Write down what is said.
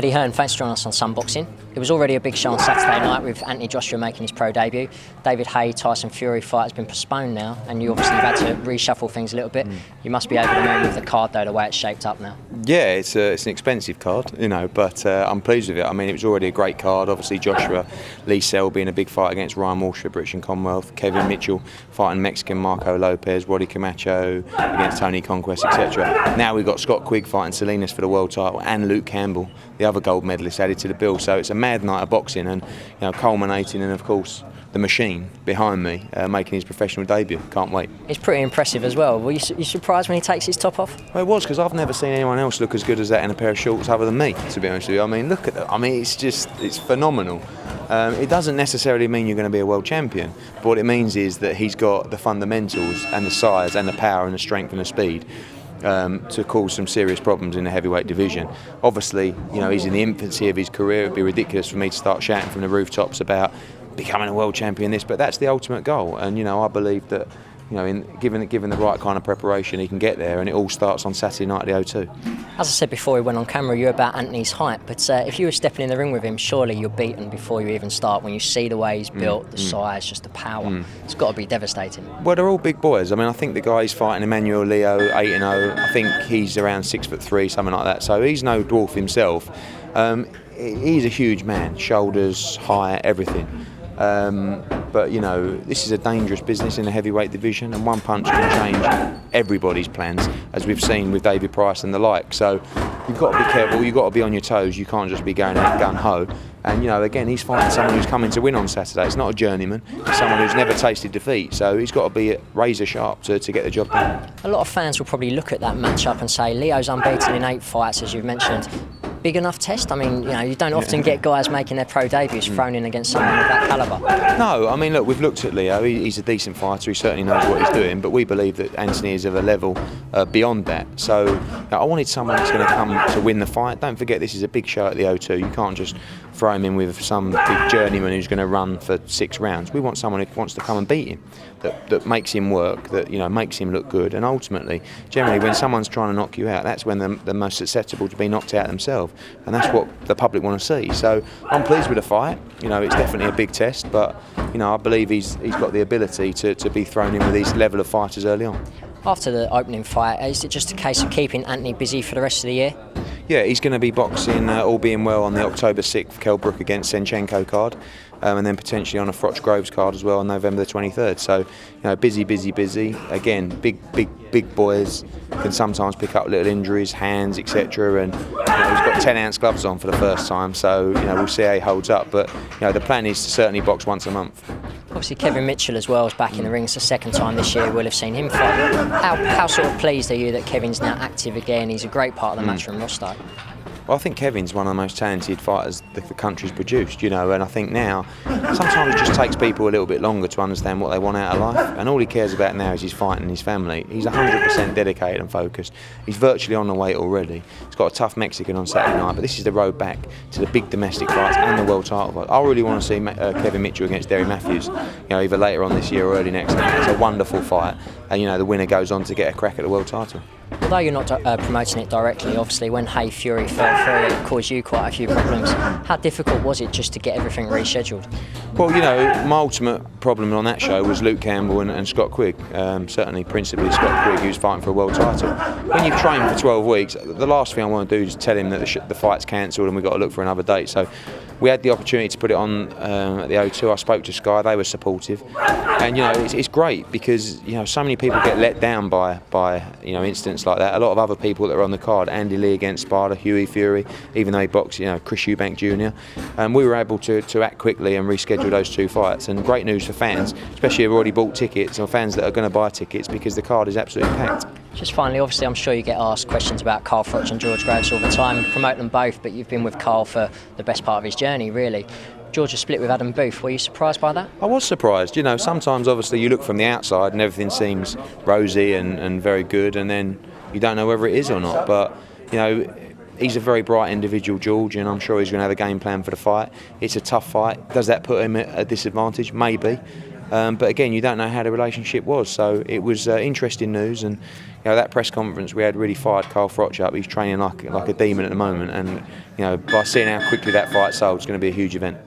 Eddie Hearn, thanks for joining us on Sun Boxing. It was already a big show on Saturday night with Anthony Joshua making his pro debut. David Haye, Tyson Fury fight has been postponed now, and you obviously have had to reshuffle things a little bit. You must be able to move the card though, the way it's shaped up now. Yeah, it's an expensive card, you know, but I'm pleased with it. I mean, it was already a great card. Obviously, Joshua Lee Selby in a big fight against Ryan Walsh for British and Commonwealth, Kevin Mitchell fighting Mexican Marco Lopez, Roddy Camacho against Tony Conquest, etc. Now we've got Scott Quigg fighting Salinas for the world title, and Luke Campbell, the other gold medalist, added to the bill. So it's a mad night of boxing, and culminating in, of course, the machine behind me making his professional debut. Can't wait. It's pretty impressive as well. Were you surprised when he takes his top off? Well, it was, because I've never seen anyone else look as good as that in a pair of shorts other than me, to be honest with you. I mean, look at that. I mean, it's phenomenal. It doesn't necessarily mean you're going to be a world champion, but what it means is that he's got the fundamentals and the size and the power and the strength and the speed to cause some serious problems in the heavyweight division. Obviously, he's in the infancy of his career. It'd be ridiculous for me to start shouting from the rooftops about becoming a world champion, but that's the ultimate goal. And I believe that given the right kind of preparation, he can get there, and it all starts on Saturday night at the O2. As I said before we went on camera, you're about Anthony's height, but if you were stepping in the ring with him, surely you're beaten before you even start. When you see the way he's built, the size, just the power, it's got to be devastating. Well, they're all big boys. I mean, I think the guy he's fighting, Emmanuel Leo, 8-0, I think he's around 6'3", something like that. So he's no dwarf himself. He's a huge man, shoulders, height, everything. But this is a dangerous business in the heavyweight division, and one punch can change everybody's plans, as we've seen with David Price and the like. So you've got to be careful, you've got to be on your toes, you can't just be going out gun-ho. And again, he's fighting someone who's coming to win on Saturday. It's not a journeyman, it's someone who's never tasted defeat, so he's got to be razor sharp to get the job done. A lot of fans will probably look at that matchup and say, Leo's unbeaten in 8 fights, as you've mentioned. Big enough test? I mean, you don't often get guys making their pro debuts thrown in against someone of that calibre. No, I mean, look, we've looked at Leo. He's a decent fighter. He certainly knows what he's doing. But we believe that Anthony is of a level beyond that. So I wanted someone that's going to come to win the fight. Don't forget, this is a big show at the O2. You can't just throw him in with some big journeyman who's going to run for 6 rounds. We want someone who wants to come and beat him, that makes him work, that makes him look good. And ultimately, generally, when someone's trying to knock you out, that's when they're most susceptible to be knocked out themselves. And that's what the public want to see. So I'm pleased with the fight. It's definitely a big test, but I believe he's got the ability to be thrown in with these level of fighters early on. After the opening fight, is it just a case of keeping Anthony busy for the rest of the year? Yeah, he's going to be boxing, all being well, on the October 6th Kell Brook against Senchenko card, and then potentially on a Froch Groves card as well on November the 23rd. So, busy. Again, big boys can sometimes pick up little injuries, hands, etc. And he's got 10-ounce gloves on for the first time, so we'll see how he holds up. But the plan is to certainly box once a month. Obviously, Kevin Mitchell as well is back in the ring. It's the second time this year we'll have seen him fight. How sort of pleased are you that Kevin's now active again? He's a great part of the Matchroom roster. Well, I think Kevin's one of the most talented fighters the country's produced, and I think now sometimes it just takes people a little bit longer to understand what they want out of life, and all he cares about now is his fight and his family. He's 100% dedicated and focused. He's virtually on the weight already. He's got a tough Mexican on Saturday night, but this is the road back to the big domestic fights and the world title fight. I really want to see Kevin Mitchell against Derry Matthews, either later on this year or early next year. It's a wonderful fight, and the winner goes on to get a crack at the world title. Although you're not promoting it directly, obviously when Haye Fury fell through, it caused you quite a few problems. How difficult was it just to get everything rescheduled? Well, my ultimate problem on that show was Luke Campbell and Scott Quigg. Certainly, principally Scott Quigg, who's fighting for a world title. When you've trained for 12 weeks, the last thing I want to do is tell him that the fight's cancelled and we've got to look for another date. So we had the opportunity to put it on at the O2. I spoke to Sky, they were supportive. And it's great because so many people get let down by incidents like that. A lot of other people that are on the card, Andy Lee against Sparta, Hughie Fury, even though he boxed, Chris Eubank Jr. We were able to act quickly and reschedule those 2 fights. And great news for fans, especially who've already bought tickets, or fans that are going to buy tickets, because the card is absolutely packed. Just finally, obviously, I'm sure you get asked questions about Carl Froch and George Graves all the time. You promote them both, but you've been with Carl for the best part of his journey, really. Georgia split with Adam Booth. Were you surprised by that? I was surprised. Sometimes obviously you look from the outside and everything seems rosy and very good, and then you don't know whether it is or not. But he's a very bright individual, George, and I'm sure he's going to have a game plan for the fight. It's a tough fight. Does that put him at a disadvantage? Maybe. But again, you don't know how the relationship was. So it was interesting news, and that press conference we had really fired Carl Froch up. He's training like a demon at the moment, and by seeing how quickly that fight sold, it's going to be a huge event.